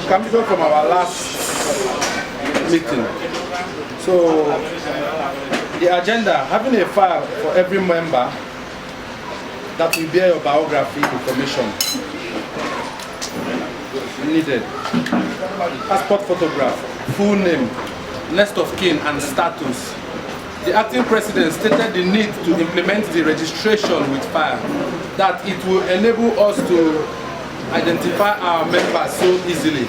Coming from our last meeting. So the agenda, having a file for every member that will bear your biography information needed. Passport photograph, full name, next of kin and status. The acting president stated the need to implement the registration with file, that it will enable us to identify our members so easily.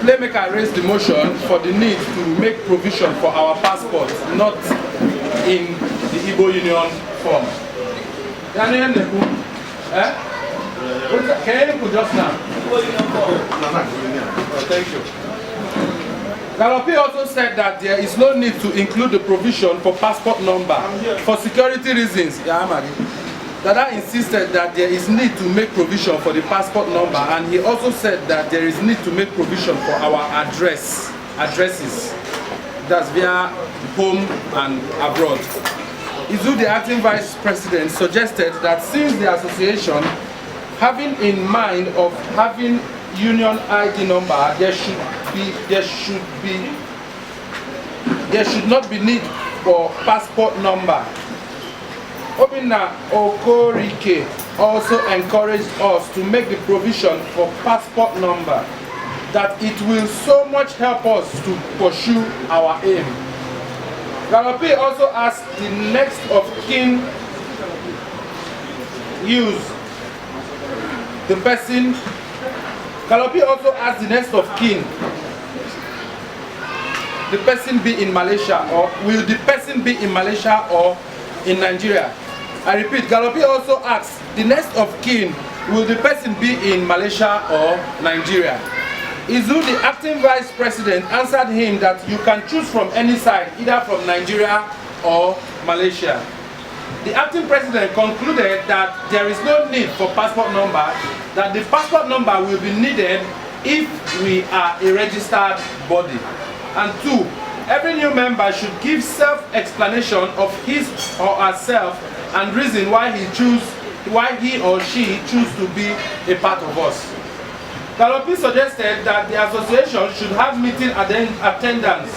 Playmaker raised the motion for the need to make provision for our passport, not in the Igbo Union form. Can you put just now? Thank you. Galopi also said that there is no need to include the provision for passport number for security reasons. Dada insisted that there is need to make provision for the passport number, and he also said that there is need to make provision for our addresses. That's via home and abroad. Izu, the acting vice president, suggested that since the association having in mind of having union ID number, there should not be need for passport number. Obinna Okorike also encouraged us to make the provision for passport number, that it will so much help us to pursue our aim. Galopi also asked the next of kin use the person. Galopi also asked the next of kin the person be in Malaysia, or will the person be in Malaysia or in Nigeria? I repeat, Galopi also asks, the next of kin, will the person be in Malaysia or Nigeria? Izu, the acting vice president, answered him that you can choose from any side, either from Nigeria or Malaysia. The acting president concluded that there is no need for passport number, that the passport number will be needed if we are a registered body. And 2, every new member should give self-explanation of his or herself and reason why he or she choose to be a part of us. Galopi suggested that the association should have meeting attendance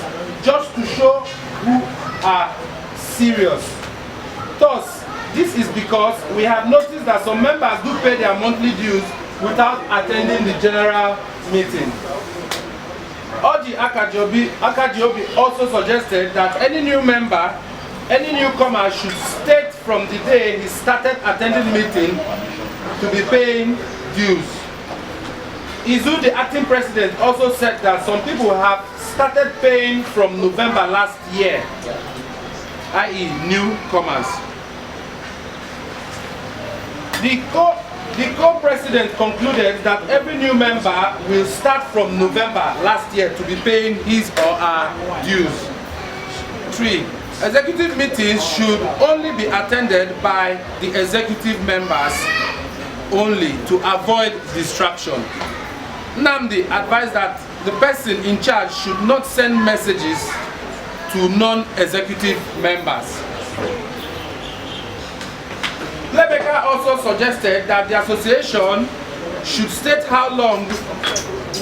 just to show who are serious. Thus, this is because we have noticed that some members do pay their monthly dues without attending the general meeting. Oji Akajiobi also suggested that any newcomer should state from the day he started attending meeting to be paying dues. Izu, the acting president, also said that some people have started paying from November last year, i.e. newcomers. The co-president concluded that every new member will start from November last year to be paying his or her dues. 3. Executive meetings should only be attended by the executive members only to avoid distraction. Nnamdi advised that the person in charge should not send messages to non-executive members. Lebeka also suggested that the association should state how long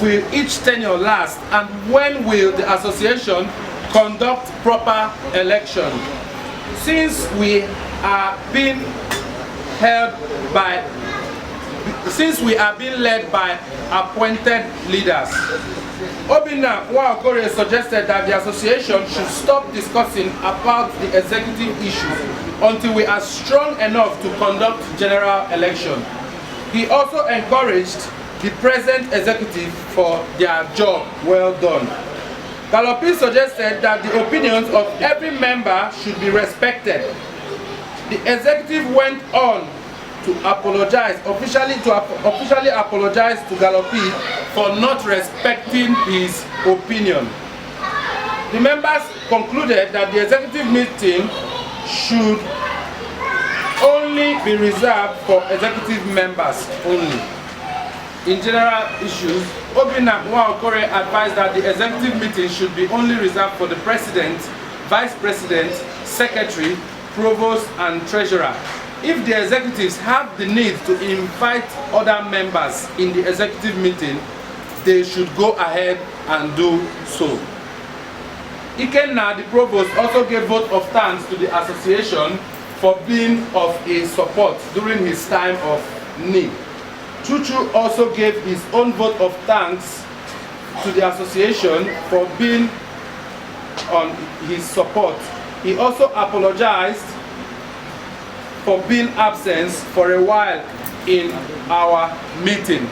will each tenure last and when will the association conduct proper election. Since we are being led by appointed leaders. Obinna Nwaokore suggested that the association should stop discussing about the executive issues until we are strong enough to conduct general election. He also encouraged the present executive for their job well done. Galopi suggested that the opinions of every member should be respected. The executive went on to apologize, officially apologize to Galopi for not respecting his opinion. The members concluded that the executive meeting should only be reserved for executive members only. In general issues, Obinna Nwaokore advised that the executive meeting should be only reserved for the president, vice president, secretary, provost, and treasurer. If the executives have the need to invite other members in the executive meeting, they should go ahead and do so. Ikenna, the provost, also gave vote of thanks to the association for being of a support during his time of need. Chuchu also gave his own vote of thanks to the association for being on his support. He also apologized for being absent for a while in our meeting.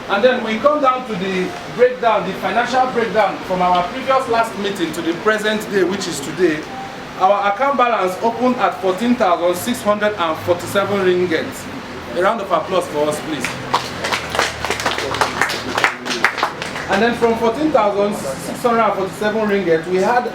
And then we come down to the breakdown, the financial breakdown from our previous last meeting to the present day, which is today. Our account balance opened at 14,647 ringgit. A round of applause for us, please. And then from 14,647 ringgit, we had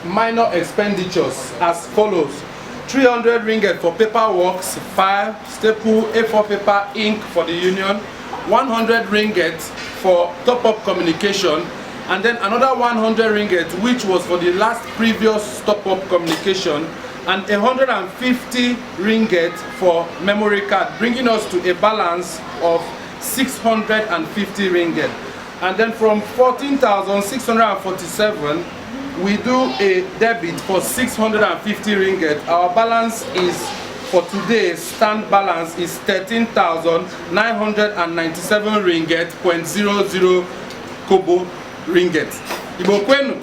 minor expenditures as follows. 300 ringgit for paperworks, file, staple, A4 paper, ink for the union, 100 ringgit for top-up communication, and then another 100 ringgit which was for the last previous top-up communication, and 150 ringgit for memory card, bringing us to a balance of 650 ringgit. And then from 14,647, we do a debit for 650 ringgit. Our balance is, for today's stand balance is 13,997 ringgit, 0.00 kobo ringgit. Ibo kwenu?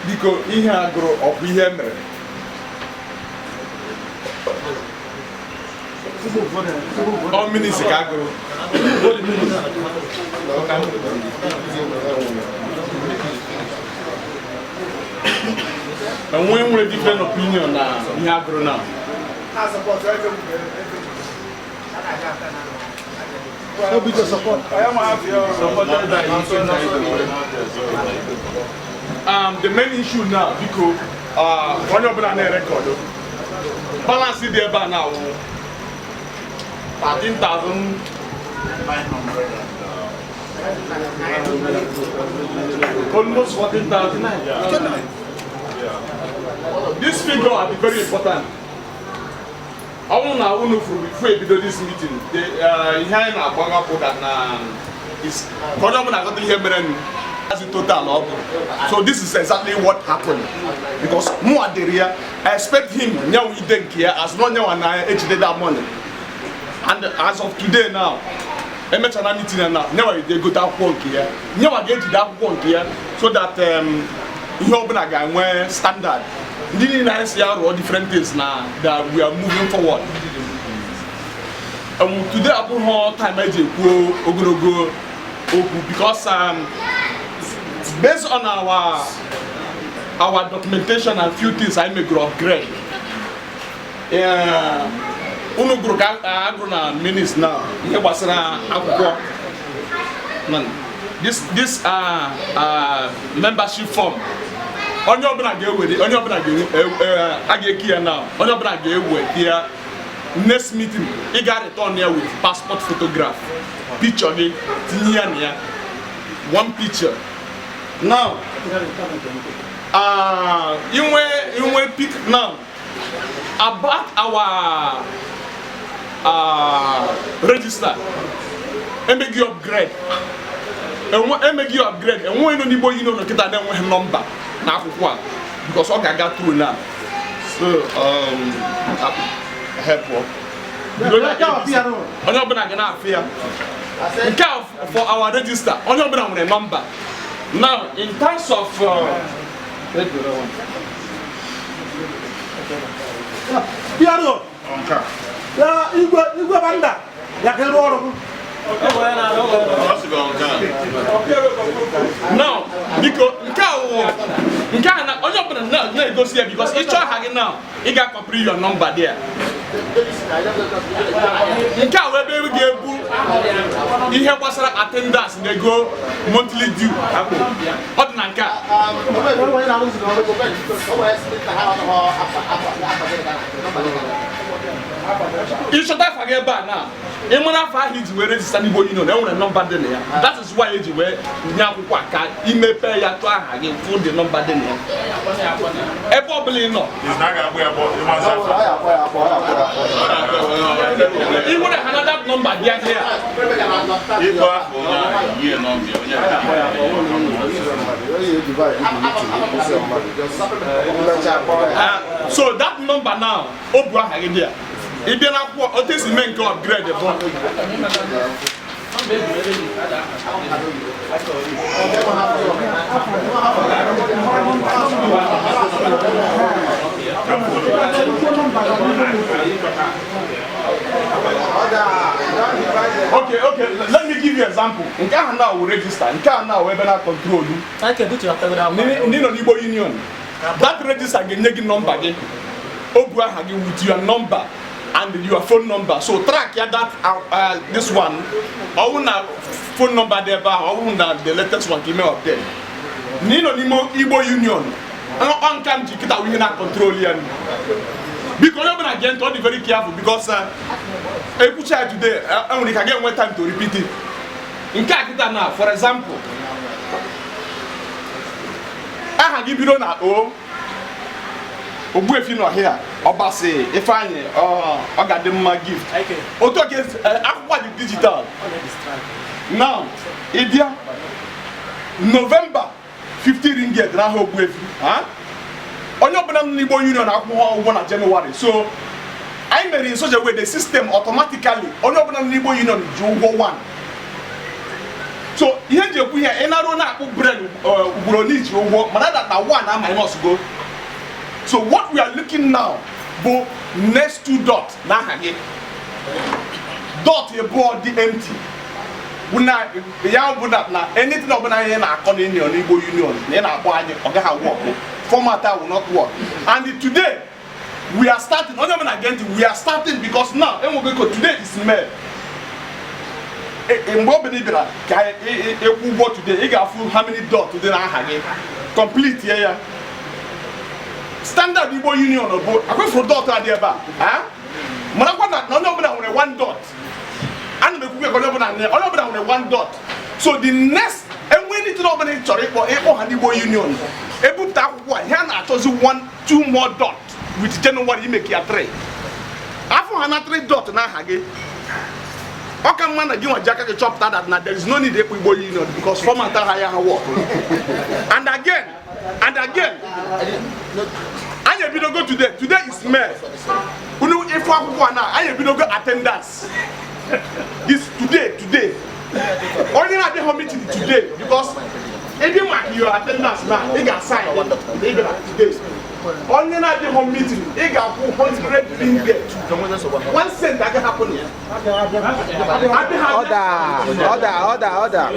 Biko ihe agụrụ ọ bụ ihe mere. Ọ minisi ka agụrụ. And when we different opinion now, we have grown up. The main issue now, because when you're on a record, balance it there by now 13,000. Almost 14,000. This figure are very important. I want to know before we do this meeting. Here in Abanga that is as a total of. So this is exactly what happened. Because Muaderia, I expect him now he didn't care as long as I did that money. And as of today now, I met an meeting now. Never they go that work here. Never get to that work here so that you open a guy where standard. Nice or different things now that we are moving forward. Today I put more time I go because based on our documentation and few things I may go upgrade. Uno group agrona minutes now. Here was this membership form. On your brand with it, on your brand, I get here now. On your brand with here. Next meeting, you got it on here with passport photograph, picture, one picture. Now, you will pick now about our register and make you upgrade. And make you upgrade. And when you know, get that number. Now, because I got through now. So, help work. For our register, on your number. Now, in terms of Piano. Ya, igwe banda. Ya kero oro. Now, because because each one having now, you got complete your number there. You have attendance, they go monthly due. What you should not forget about now. In one of our heads, we're registered, you know, number there. That is why you wear Nyakuaka, you may pay your twang again for the number there. Probably not. It's not going to be about you want another number here. So that number now, Oprah again. If you're not what is the main go upgrade the phone. Okay, let me give you an example. In Ghana now we register, in Ghana now we better control you. I can do it. Union. That register again number again. Oprah again with your number and your phone number. So track that this one. I want phone number there, but I want the latest one came up there. Nino Igbo Union. On can you get we not control here. Because you're again to be very careful because I put you today and we can get more time to repeat it. In Kakita now, for example, I give you now if you not here, Obasi, if I got them my gift. Okay. Auto gets after the digital. Now, India, November 50 ringgit. Now hope with huh? On your Igbo Union, I January. So I made in such a way the system automatically on your Igbo Union you go one. So here you put here, and I don't know bread need you work, but that one I must go. So what we are looking now, next two dots, now again. Dot your board the empty. Buna ya buna na anything obuna here na akọ union Igbo union na na akọ anye ọ gaghị work. Format will not work. And today we are starting. We are starting because now today is May. Today, you got how many dots today? Complete here. Standard Igbo union or both. I go for dot at the back. Huh? Manakwana no with one dot. And the people are with one dot. So the next and we need to know about for Igbo union. Able to one here na choose 1-2 more dot with January you make your 3. After hana 3 dot na hage. Okay man give one jacket chop that now there is no need to Igbo union because format higher work. And again I be go today. Today is May. Unu if now I be go attendance. This today. Only at the home meeting today because any mark your attendance now, they got signed. They got today. Only at the home meeting, they got 100 ringgit. 1 cent that can happen. Order.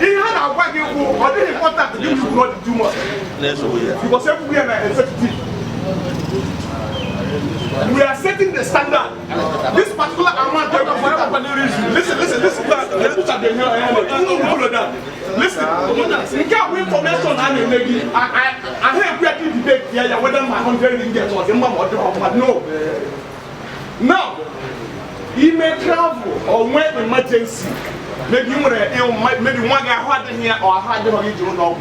He had a working for other important to give you not too much. Because every year I executive. We are setting the standard. This particular amount for reason. Listen. Listen, you can't win information and I have created debate here whether my 100 ringgit or the mom or the no. Now, he may travel or when emergency. Maybe one guy had here or had the you know.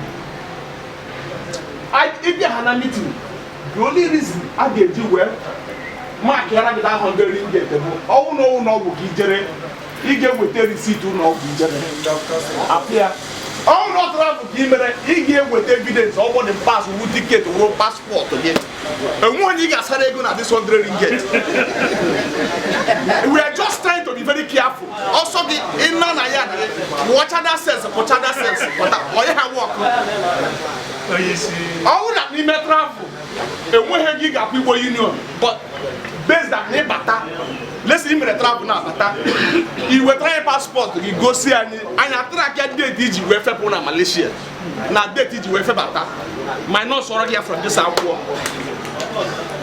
If you had a meeting, the only reason I gave you well. Mark yana get 100 ringgit. Oh no, gijere. He get with the receipt to no gijere. Appear. Oh no travel gimere. He get with evidence over the pass with ticket or passport to get. And one you got started going at this 100 ringgit. We are just trying to be very careful. Also the inna na ya watch other sense, but or you have work. Oh that me travel. And when he got people union, but based on the bata, let's see him travel now. Bata, he will try a passport. He go see and I track a date. Did you wait for Malaysia? Now date did you wait for bata? My nose already from this hour.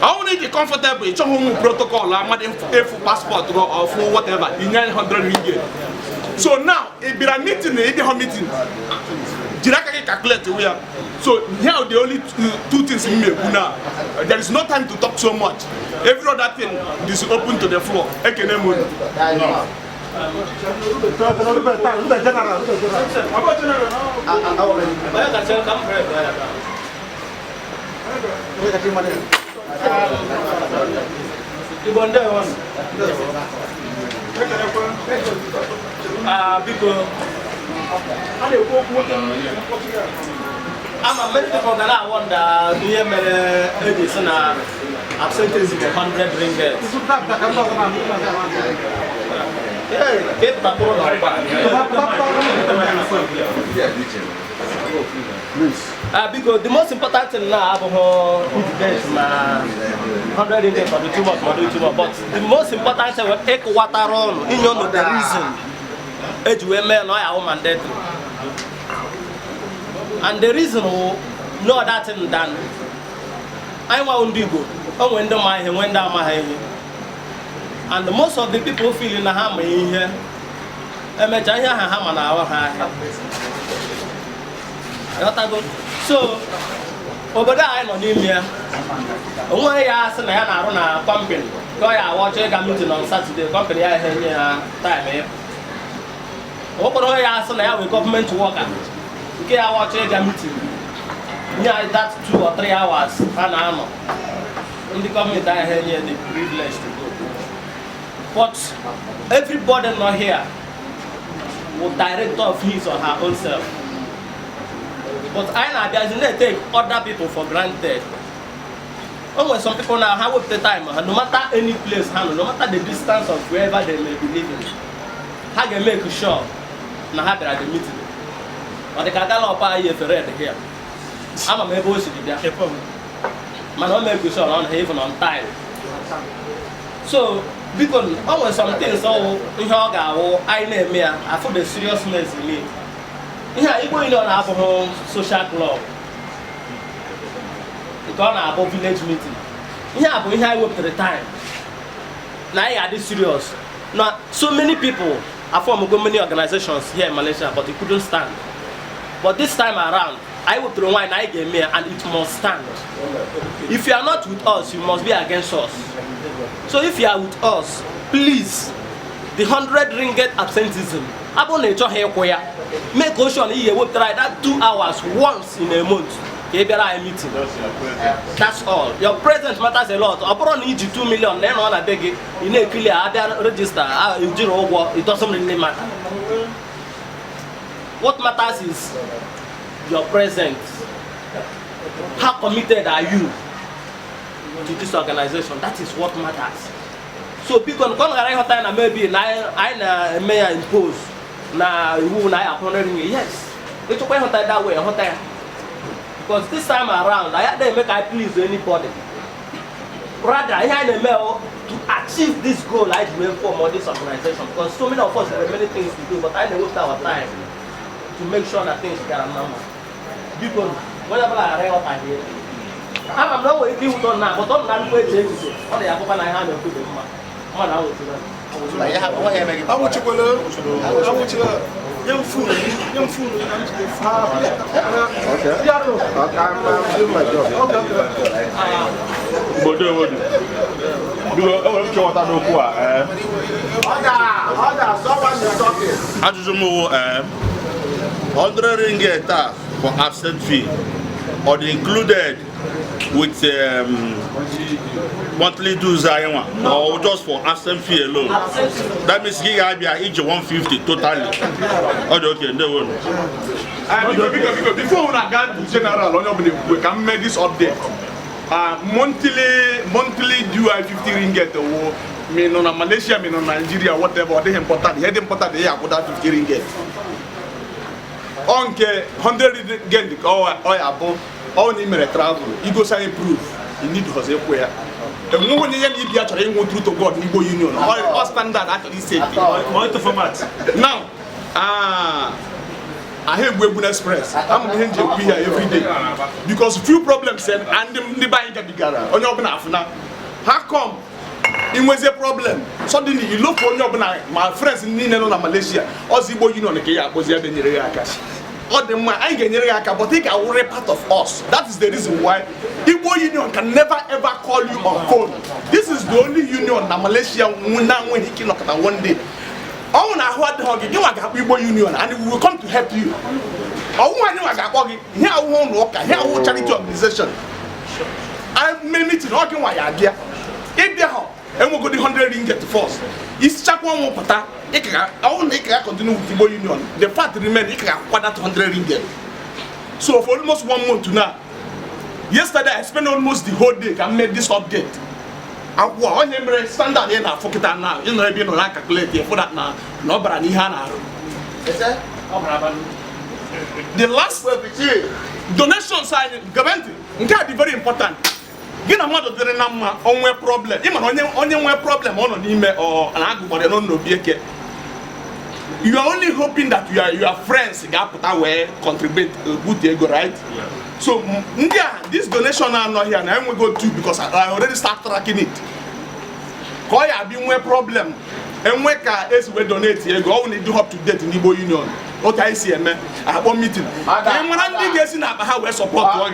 I only be comfortable. It's a home protocol. I'm not for passport or for whatever. In 900 ringgit. So now it be a meeting. It be a meeting. Jiraka calculate we are. So here are the only two things in me now. There is no time to talk so much. Every other thing is open to the floor. I'm a medical that I wonder, do you have absenteeism of 100 ringgit? Because the most important thing now is 100 ringgit for the 2 months, but the most important thing is take water on in the reason. And the reason no other thing than I want to go. Oh, when the my when down my and most of the people feeling the hammer in here. So over there I'm on in here. One asked and I run a company. Go I watch a meeting on Saturday. Company I had here time. What I asked and I have a government worker. Okay, I watch a meeting. Yeah, that's 2 or 3 hours. In the government, I had here the privilege to go. But everybody not here will direct of his or her own self. But I know doesn't take other people for granted. When some people now have the time, no matter any place, no matter the distance of wherever they may be living, how can make sure now have at the meeting. But the Kagala Opa here. I'm a member of the Man, I make sure on even on time. So because always some things so ihe ọ ga-awụ anyị na-eme ya afọ the seriousness in it. Ihe a Igbo Union na-abụghị social club nke ọ na-abụ village meeting. Ihe a bụ ihe anyị wepụtara time na anyị ga-adị serious. Now so many people have formed many organizations here in Malaysia but it couldn't stand. But this time around I will throw wine I game here and it must stand. If you are not with us, you must be against us. So if you are with us, please, the 100 ringgit absenteeism, make sure you will try that 2 hours once in a month. Meeting. That's all. Your presence matters a lot. Upon need you 2 million, then on a beg it, you need clear register, it doesn't really matter. What matters is your presence. How committed are you to this organization? That is what matters. So people can maybe I may impose now who I appointed me. Yes. It's okay that way. Because this time around I had to make I please anybody. Rather I had to achieve this goal I dreamed for this organization. Because so many of us have many things to do, but I know waste our time to make sure that things get a number. People, whenever I arrive up here, I'm not waiting to now, but don't not wait to say, oh, they have opened my hand and put them on. I want you young fool. Okay. I'm doing my job. Okay. 100 ringgit for absent fee, or included with monthly dues or just for absent fee alone. That means each 150 totally. Okay, no one. Before we go to general, we can make this update. Monthly due 50 ringgit. Me no Malaysia, me no Nigeria, whatever. They important. They important. They have 50 ringgit. Okay, 100 ringgit or above. All need me travel. You go sign proof. You need to have where. The moment you need to actually go through to God, Igbo Union. All standard actually say. What the format? Now, I have Webun Express. I'm going to be here every day because few problems and the buying can be gathered. On your now, how come? It was a problem. Suddenly you look for your my friends in Malaysia. Or Igbo Union, was the or the man I get but think I will part of us. That is the reason why Igbo Union can never ever call you on phone. This is the only union that Malaysia when he can look at one day. I want to hold the huggy, you want Igbo Union and we will come to help you. I want you here I won't work, here I won't charity organization. I may meet in working while you're here. If they have and we'll go the 100 ringgit first. It's chap one more pata. I want to continue with Igbo Union. The fact remains it can quarter 100 ringgit. So for almost 1 month to now. Yesterday I spent almost the whole day and made this update. I want standard here now for now. You know, you know, calculate here for that now. No, but I need the last donation sign government. It's very important. Get a mother than a problem. Even on problem on email or an argument on no BK. You are only hoping that your friends contribute good ego, right? Yeah. So yeah, this donation are not here and I will go to because I already start tracking it. Call ya be more problem. And when we donate ego, I only do up to date in Igbo Union. What I see, man, I have one meeting. And when I'm guessing how we support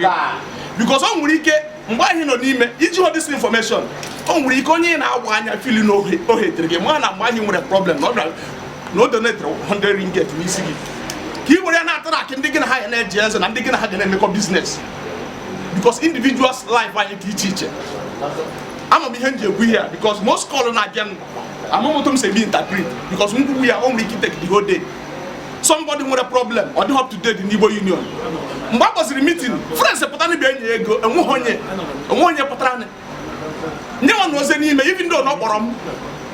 because I'm really why he no need me? Did you have this information? Oh, we can now why I feel no hate again. One and why you with a problem. No donate 100 ringgit to me. He will not track and digging high energy and I'm digging high and make a business. Because individuals' life I teach. I'm a behind you here because most calling again. I'm not going to say be interpret because we are only take the whole day. Somebody with a problem or don't have to date in Igbo Union. What was the meeting? Friends, Patani Benny and one year Patrani. No one was any even though not Borom.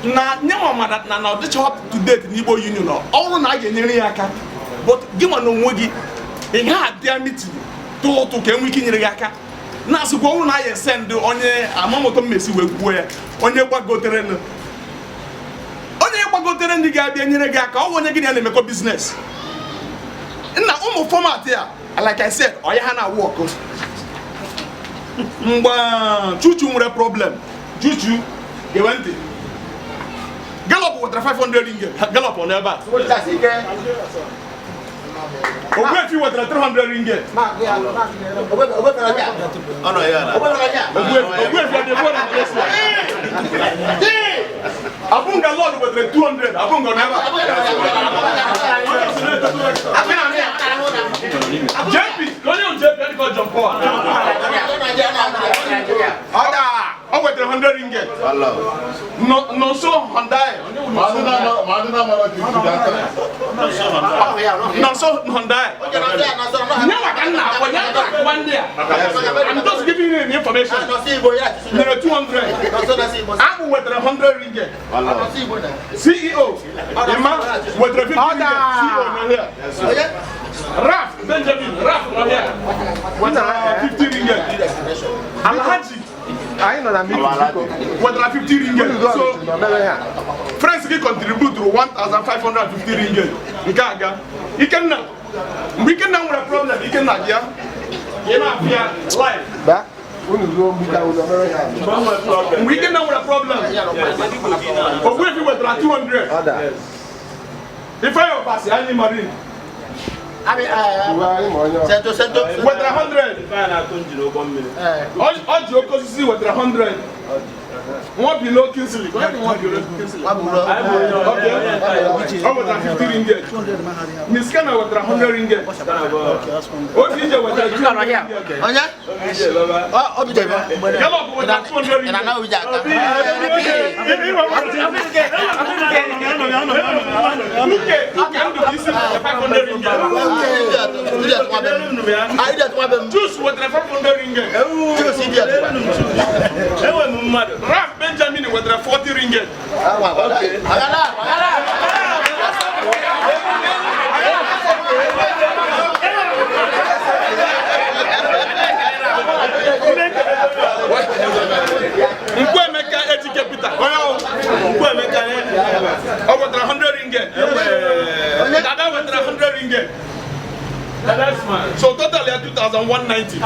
Now, no one now that you have to date in Igbo Union or all night in Yaka. But give one no Mogi in had their meeting to can we in Yaka. Now, so go on, I send the onye Amamoto Messi where on your back go terrain. kpọtere ndị ga-abịa nyere gị aka ọ onye gị na na-emekọ business nna ụmụ format ya like I said ọya ha na work mgbe chuchu nwere problem chuchu gewe ntị Gallop wetara 500 ringgit Gallop ọ n'ebe a Ogbuefi wetara 300 ringgit Ogbuefi adịbụ na Abunga Lord wetara 200 Abunga n'ebe a JP onye JP adịkọ John Paul ọ wetara 100 ringgit Nonso Hyundai Nonso Hyundai I'm just giving you the information. 200 Abu wetara 100 ringgit CEO Emma wetara 50 ringgit CEO no here Raf Benjamin Raf no here wetara 50 ringgit Alhaji I know that wetara 50 ringgit so friends can contribute to 1,550 ringgit nke aga ikenna mgbe ikenna nwere problem ikenna ya na-apịa live mgbe ikenna nwere problem Ogbuefi wetara 200 ife ya ọbasi anyị marine wetara 100 ọjị oke osisi wetara 100 One below Kingsley. Oh, wetara 50 ringgit. Miss Kana wetara 100 ringgit. OTJ wetara 200 ringgit. Onya? Oh, Obijeba. Gallop wetara 200 ringgit. Na now we just. Juice wetara 500 ringgit. Juice idiot. Raf Benjamin wetara 40 ringgit. Okay. Mkwemeka Ejike Peter. Mkwemeka wetara 100 ringgit. Dada wetara 100 ringgit. So total 2,190.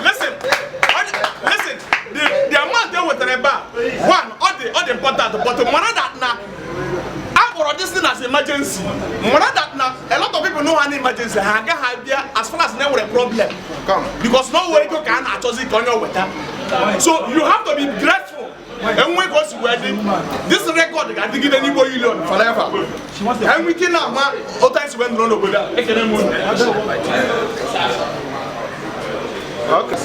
Listen. The amount they were about one, all the important, but the money that now, I for this thing as emergency. Money that now, a lot of people know an emergency. As far as they were a problem, because no way you can actually on your water. So you have to be grateful. And we go to wedding. This record I think any boy you learn forever. And we can now, all times when run over there. Okay. Because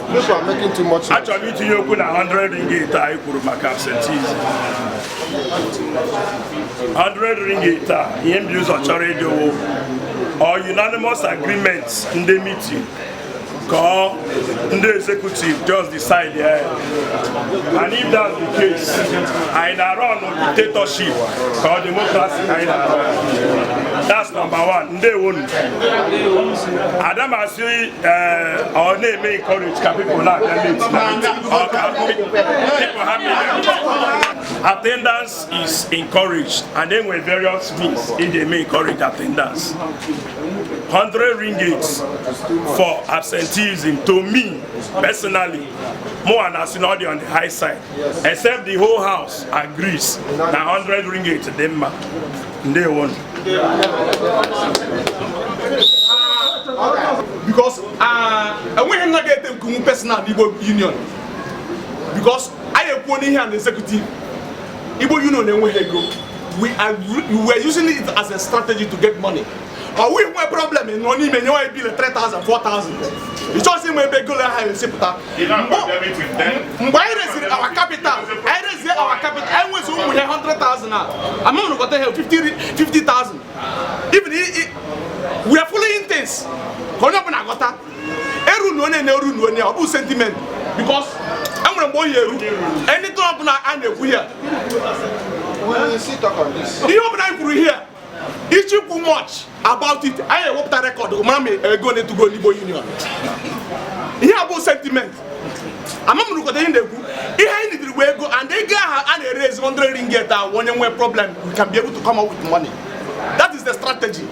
people are making too much. Actually, to you, 100 ringgit, I could make absentees. 100 ringgit, him use a charity or unanimous agreements in the meeting. Call the executive just decide and if that's the case, I run on dictatorship called democracy. That's number one. They won't. Adam Asui our name may encourage people now. Attendance is encouraged, and then with various means, if they may encourage attendance. 100 ringgit for absenteeism to me personally more than as on the high side, except the whole house agrees. Now 100 ringgit to them, they won't. Because we have not get them personal Igbo union. Because I am one here an executive Igbo union and we were using it as a strategy to get money. Or we have a problem in money, when you bill 3,000, 4,000. It's just in my regular high receipt. Why is our capital? I raise our capital. I was 100,000 now. I'm going to go to 50,000. Even We are following things. Eru sentiment because I'm going to boy anything up now and here. We see talk on this. You open up here. It's too much about it. I hope that record. Mommy, going to go Libo Union. Here about sentiment. I'm not going to go in the way go and they get and raise 100 ringgit that one way problem. We can be able to come out with money. That is the strategy.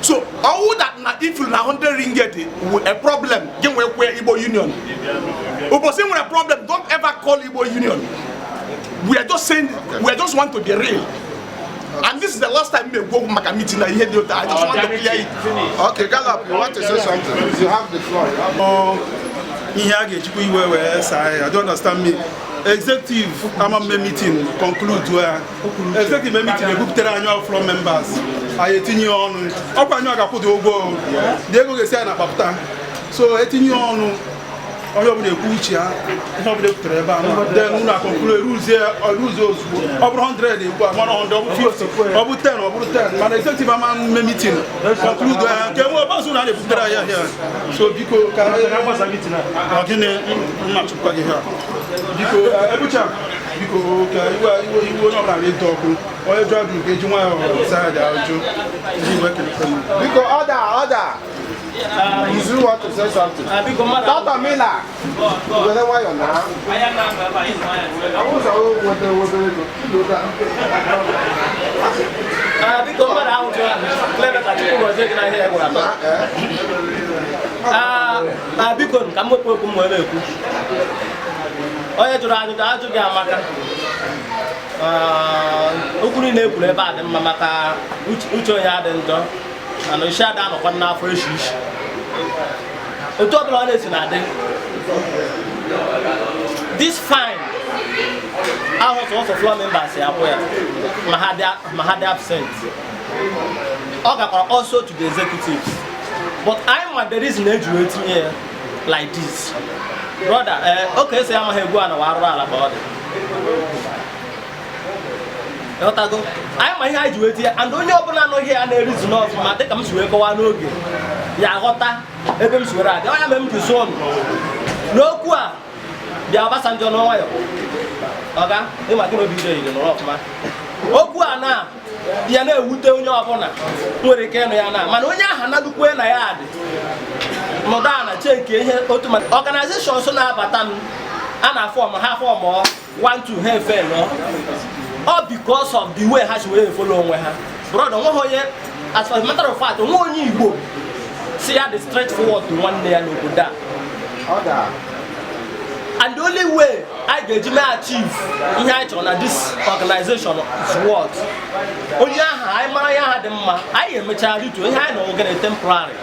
So, all that if you na 100 ringgit a problem, give me where Igbo Union. If you a problem, don't ever call Igbo Union. We are just saying, we just want to be real. And this is the last time we go to a meeting. I just want to clear it. Okay, Gallup, you want to say something? You have the floor. I don't understand me. Executive meeting conclude where executive meeting a group annual floor members. I 18 year on up and you put the go. They go say na papta. So 18 year on oyo be kuchi ha. No be treba no. Then una conclude rules here or rules those over 100 150 over 10 over 10. Man executive meeting conclude where ke mo ba so na dey put here. So because ka meeting na. Ogine na chukwa here. Because Ebucha, because you will not have it talking. Or you drive to get you side out. Because order. You still want to say something? Dr. Miller, why you're now? Oya jụrụ ajụjụ gị amaka okwu niile ekwuru ebe a dị mma maka uche onye adị njọ na isi ada anọkwa n'afọ eshi ishi otu ọbụla ọ na-esi na-adị this fine ahụ sọsọ floor members ya bụ ya ma ha dị absent ọ gakwara also to the executives but anyị ma the reason eji wee tinye ya like this. Brother, okay, say I'm a go and about it. I'm a high here, and only open no here and there is no my take comes to go one again. Yagota, Ebem Sura, I am to son. No qua, Yabasanjo no oil. Okay, they might not be there in the rough man. Okuana, Yana would tell your opponent. Where they can, Manonia, another queen I had. Modern change automatic organization so now pattern and a form half or more want to have fair no all because of the way has we follow her brother as for a matter of fact only you see how the straightforward to one day and go down and the only way I get to achieve in this organization is what only I am a child to I know get temporary.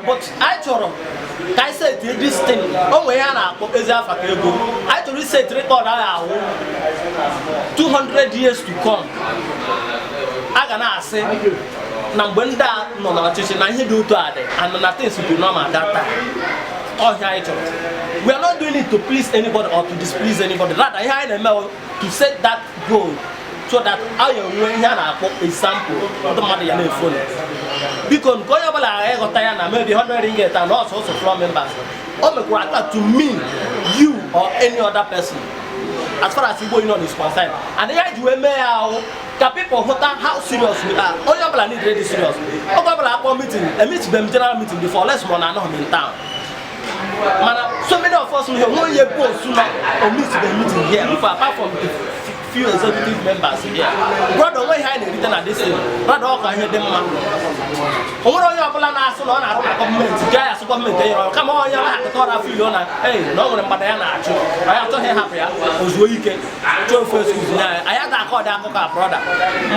But I told him, I said this thing, oh, we are now, I told you, said record 200 years to come. I can say, Nambunda, no, no, I do to add, and nothing to be normal at that time. Oh, we are not doing it to please anybody or to displease anybody. Rather, I had a mail to set that goal so that I am a sample of the money and phone. Because maybe 100 ringgit and also floor members. To me, you or any other person, as far as Igbo Union is concerned. And the idea people how serious we are. All your need really serious. A meeting, general meeting before less money in town. So many of us will have 1 year go sooner or meet the meeting here, apart from few executive members here. Brother, why hide the return at this thing? Brother, I hear them. What are your plan? I saw on our government, Jaya government. Come on, you have to talk to you. Hey, no one but I have to hear happy. Was weekend. I had to call that brother.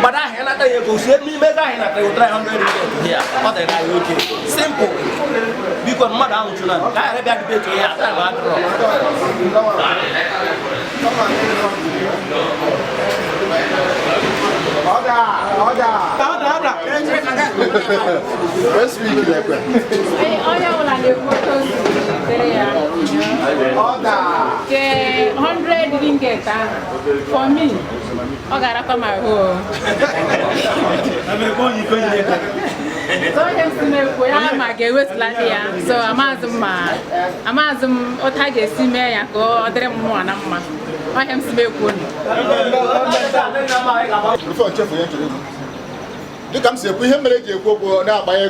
But I had to go see me, make I had to 300 here. What the guy okay? Simple. Because Madame Chunan, I had to debate here. Order. Let's speak like that. Order. 100 ringgit for me. I got to my home. So yes, we are my West Latvia. So I'm Otage Simea go other one. I am Smeku. You can see we have made a go now by a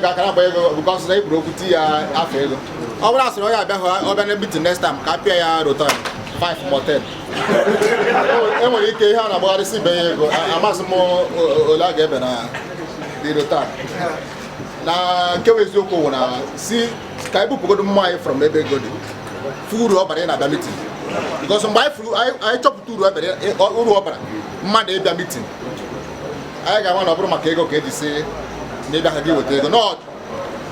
because they broke tea after. I will ask Roya Open bit next time, Capia Rotan 5 or 10. Emily Kahan about the Sibego, Amasimo Olagebena, the Rotan. Now, Kevin Zoko now see Kaibu go to my from Maybe Good food rubber in a meeting. Because on my food, I chop 2 rubber or Monday meeting. I got one of my cake, okay, to say, maybe I give it. No,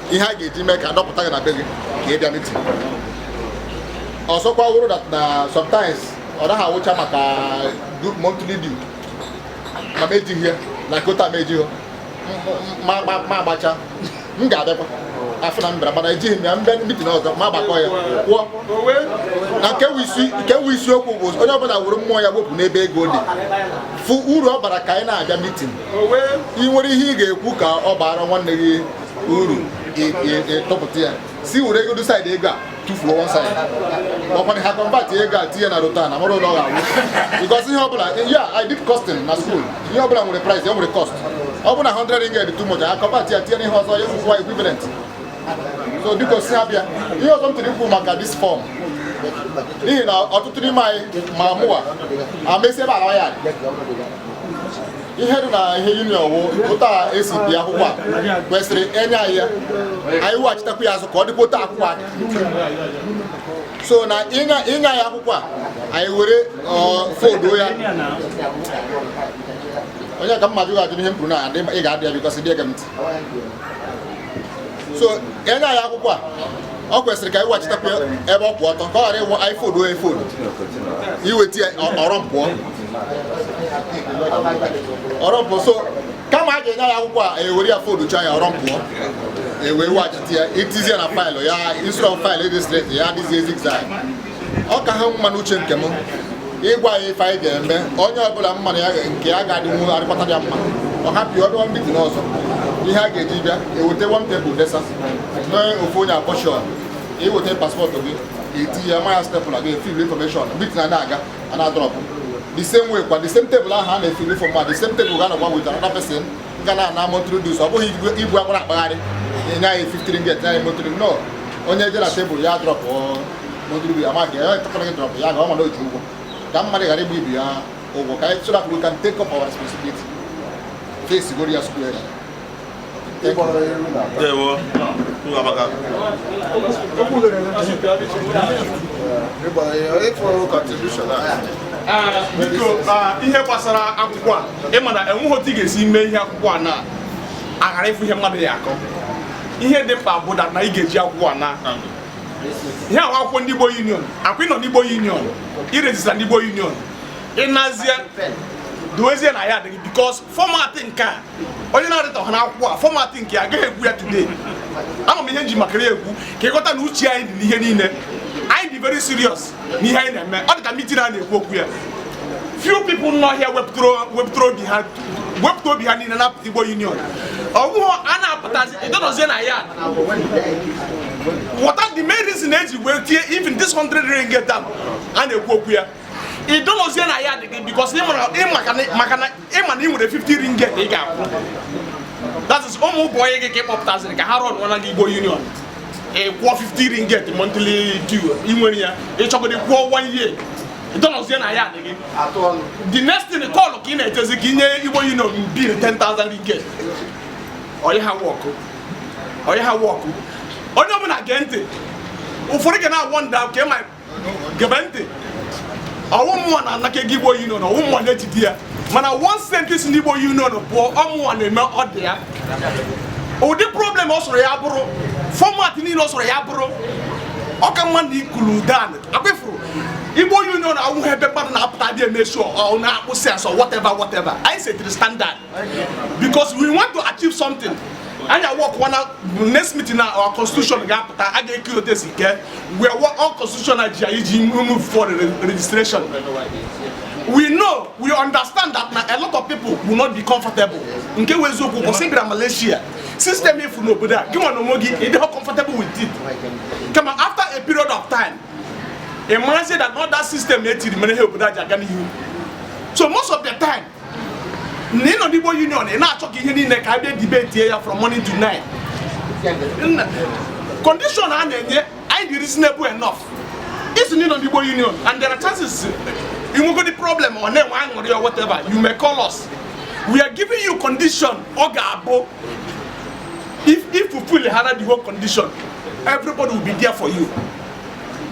he had to make a doctor and a baby, gave a meeting. Also, that sometimes, or how much I'm good monthly due. My meeting here, like what I made you. My bacha, after I'm but I did I'm meeting out of my bacoya. Now, can we see was another room more about Nebe Gold? Uru but a kind of meeting. You want to hear Kuka or Bara one day, Uru, a top of tier. See what they go to side, they got 2 for one side. But when I have come back, they got Tia and Rotan, I'm because yeah, I did costing in school. You have the price, you have the cost. Open 100 ringgit too much. I come back here, Tia was equivalent. So because Sabia, you have something to do this form. You know, or to treat my Mamua. I may say about I he had a union, put our ACP, Western Enya. I watched the Piazza called the Pota. So now, in Yakua, I would for Doya. I come to him and they got there because he didn't. So, Enya Yakua. Ọkwesịrị ka anyị wachita ebe ọ kwụ ọtọ ka ọ ghara ịwụ iPhone o iPhone iweta ọrọmpụ so kama a ga-enye ya akwụkwọ a ewere ya fodu cha ya ọrọmpụ ewee wachita ya itizie na faịlụ ya instead of faịlụ dị straight ya adịzie zigzag ọ ka ha mma n'uche nke m ịgwa ya ife anyị ga-eme onye ọbụla mmanụ ya nke ya ga-adịnwu arịkọta ya mma ọ hapụ ọdụ mbiti n'ọzọ ihe a ga-eji bịa eweta one table desa mee ofu onye apọshọn eweta paspọtụ gị etinye maya stepụl aga efil information bit na na-aga a na-adrọpụ the same way kwa the same table ahụ a na-efil informa the same table ga-anọgwa with another person nga na montroduce ọ bụghị igwe akwara akpagharị enye anyị 50 ringgit na montroduce no onye je na tebụl ya drọpụ montroduce amaghị ya tọkọrọ gị drọpụ ya ga ọ ma na oji ụgwọ ka mmadụ ghara igbu ibu ya ụgwọ ka so that we can take up our responsibility face Goria Square. Biko ihe gbasara akwụkwọ a ịma na enweghị otu ị ga-esi mee ihe akwụkwọ a na aghara ịfụ ihe mmadụ ya akọ ihe dị mkpa bụ na ị ga-eji akwụkwọ a na ihe ahụ akwụkwọ ndị Igbo Union akwa ịnọ n'Igbo Union irejista ndị Igbo Union ịnazie doezie na ya adịghị because fọmatị nke a onye na-arịta ọha n'akwụkwọ a fọmatị nke a agaghị ekwu ya today ama m ihe nji makara ekwu ka ịghọta na uche anyị dị n'ihe niile anyị dị very serious n'ihe anyị na-eme ọ dị ka mitin a na-ekwu okwu ya few people nọ here wepụtara obi ha niile na Igbo Union ọgwụghọ a na-apụtazi ịdọnọzie na ya what are the main reason eji wee tie even this 100 ringgit a na-ekwu okwu ya I don't know because ịma na ị nwere 50 ringgit ị ga-akwụ that is ụmụ boy gị ka ịkpọpụtaziri ka ha rụọ na Igbo Union kwụọ 50 ringgit monthly due ị nwere ya ịchọgodi kwụọ 1 year ị dọnọzie na ya adịghị the next thing call ka ị na-etezi ka inye Igbo Union bill 10,000 ringgit onye ha wọkụ onye ọbụla gee ntị ụfọdụ ga na-awọnda ka ma gebe ntị ọwụ mmụọ na-anaka ego Igbo Union ọwụ mmụọ na-ejide ya mana one sentence n'Igbo Union bụ ọmụọ na-eme ọ dị ya ụdị problem ọ sọrọ ya bụrụ fọmat niile ọ sọrọ ya bụrụ ọka mma na ikulu dan akwefuru Igbo Union awụghị ebe mmadụ na-apụta dị eme sure ọ na-akpụsị asọ whatever anyị setiri standard because we want to achieve something anya work one next meeting na our constitution ga put aga ekiote sike we work all constitutional GIG move for registration. We know, we understand that now a lot of people will not be comfortable. Nke wezoku ko singra Malaysia. System if no boda, give on omogi, they are comfortable with it. Come on, after a period of time, a man said that not that system yet the money help that Jagani you. So most of the time, Nino Dibo Union, and not talking in the Caribbean debate here from morning to night. Condition and I be reasonable enough. It's Nino Dibo Union, and there are chances you will get the problem or whatever. You may call us. We are giving you condition, Ogabo. If you fully handle the whole condition, everybody will be there for you.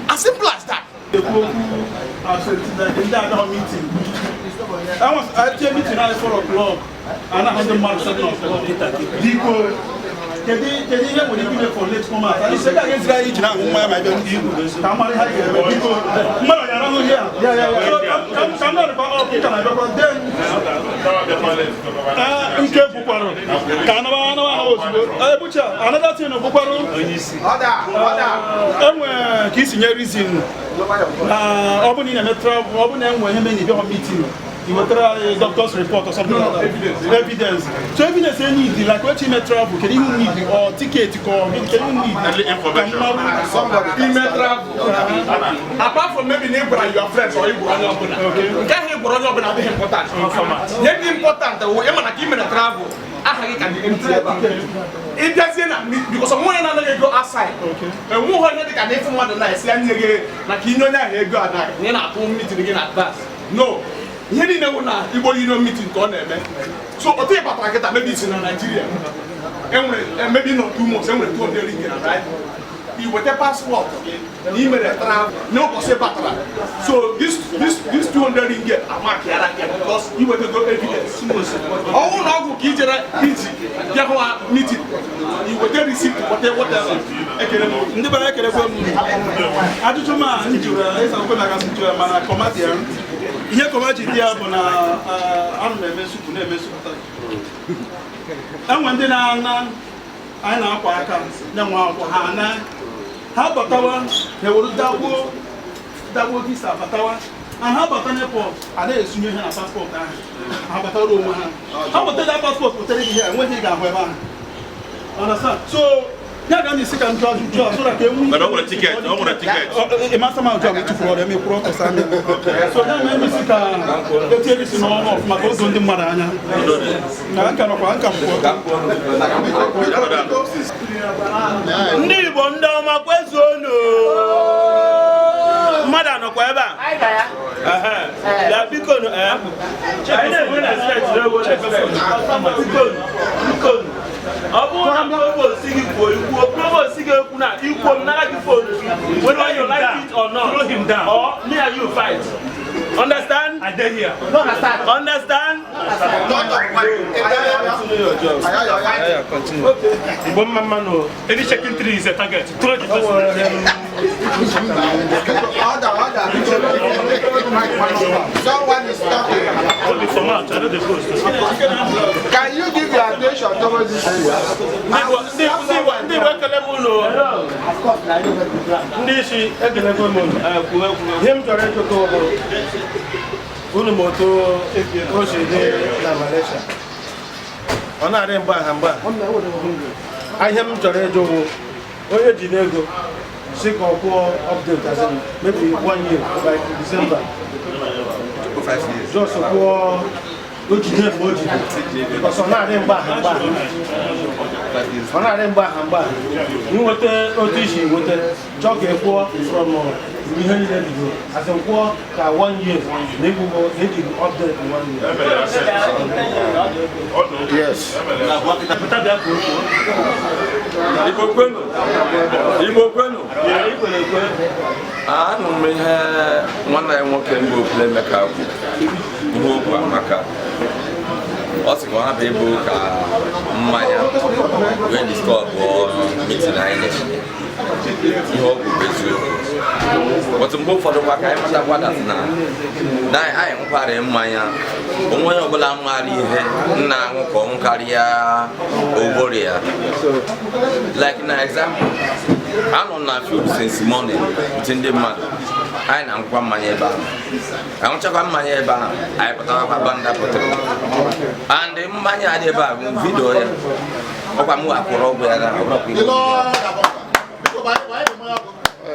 As simple as that. I was at a meeting at 4 o'clock, and I had the mark 7 o'clock. Can you hear when you give for late comer? I said, I guess I each now, my baby. Come on, come on, about then. Another thing of Bukaro. I'm kissing your reason. Opening a metro, opening when you have a meeting. You will try a doctor's report or something like that. Evidence. So evidence they need, like what you may travel, can you need or ticket to call, can you need information? Email travel. Apart from maybe neighbor and your friends or you run your own. Okay. You can't have run your own at the important. Yet important, whoever give me the travel. I can be it doesn't because someone another go outside. Okay. And who had the can from one night, like you know, I go at night. Then I told me to begin at first. No. Here in the Igbo Union meeting gone there. So I'll tell you about Raketa, maybe it's in Nigeria. And maybe not 2 months, and we're 200 ringgit, right? You with a passport, you made a travel, no possible. So this 200 ringgit, I'm not here because you were to go evidence. All now go get a meeting. You will get receipt, whatever. I do here come out here on I'm and when then I know what I how about our they will double this Batawa and how about an airport? Are they assuming a passport? How about how about that passport for telling here when they got where understand? So yeah, can you see can draw so that they but I want a ticket. I want a ticket. A master man job to for them pro to stand. So now me see can the theory is no of my go don the maranya. Na kan ko an kan ko. Ndi bo ndo ma kwezo no. Mada no kwa eba. Ai ga ya. Ya biko no check it when I start to go biko. Abu na probo sigi for you probo sigi kuna you come na like phone whether you like it or not throw him down or me and you fight. Understand? I dare here. No understand. Understand? Continue. Okay. Mama no. Any checking tree is a target. Throw the person. Someone is talking. Only for much. I know the post. Can you give your attention towards this? Unu moto oshede na Malaysia. Ona re mba hamba. Ahia m chọrọ ejo wo. Onye ji nego. Si ko ko update as in maybe 1 year by December. 5 years. Just ko ojide ojide. Because ona re mba hamba. Ona re mba hamba. You wote otishi wote jog ekwo from ihe niile bido as in kwuo ka 1 year na-egbugo eji update 1 year. Yes. Igbo kwenu. Anụ m ihe nwanne ya nwoke mbụ Emeka kwụ ihe okwu amaka. Also, going to be able to when the store meeting ihe ọgwụ eziokwu otu mgbe ụfọdụ kwa ka anyị matakwa na anyị nkwari mmanya onwe onye ọbụla mara ihe nna aṅụ ka ọnwụ karịa ogbori ya like na example anọ na field since morning uche ndị mmadụ anyị na-aṅụkwa mmanya ebe ahụ aṅụchakwa mmanya ebe ahụ anyị pụtarakwa banda pụtara and mmanya adị ebe ahụ vidio ya ọkwa m akwụrụ ọgwụ ya na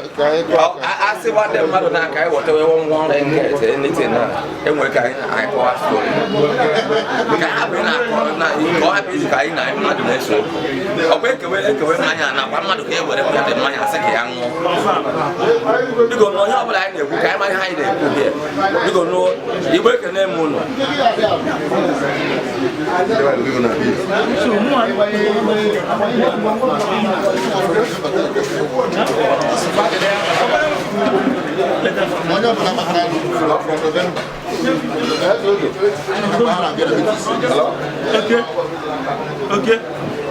I see what them mother now carry whatever one and get anything and we can I call us story. Can happen now you go happy to carry nine mother so. Okay, go man na one mother here where we have the man as a young you go know how like you can my hide here. You go know you work in them moon. Okay.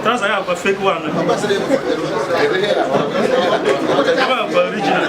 Trans I have a fake one. I have original.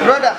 Brother.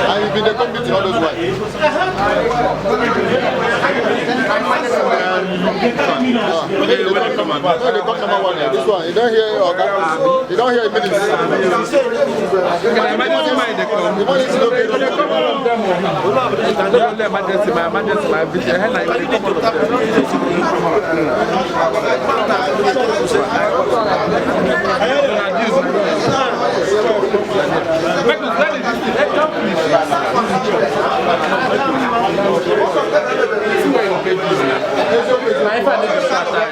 I've been the committee all those white. This one, you don't hear you don't hear minutes.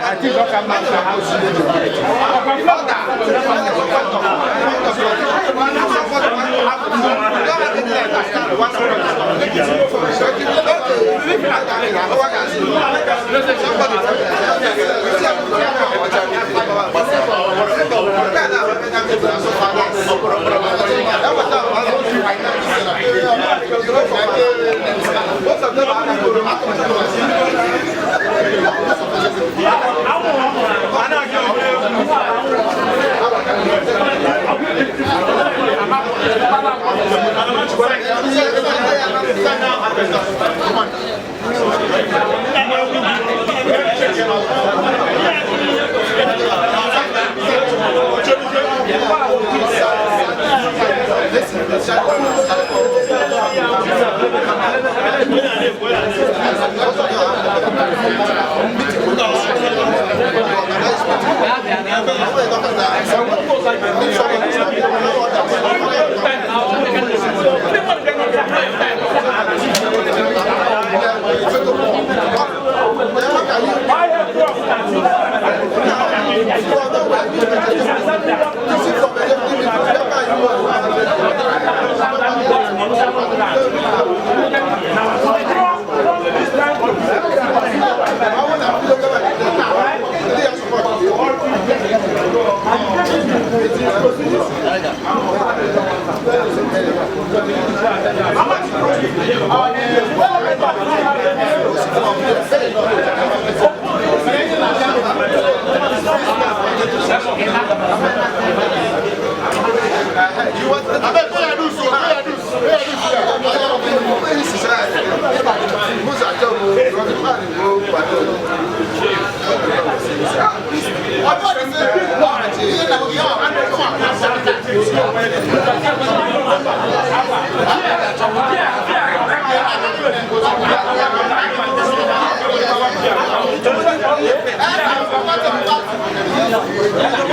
I think I'll come back to the house. Listen, Yeah.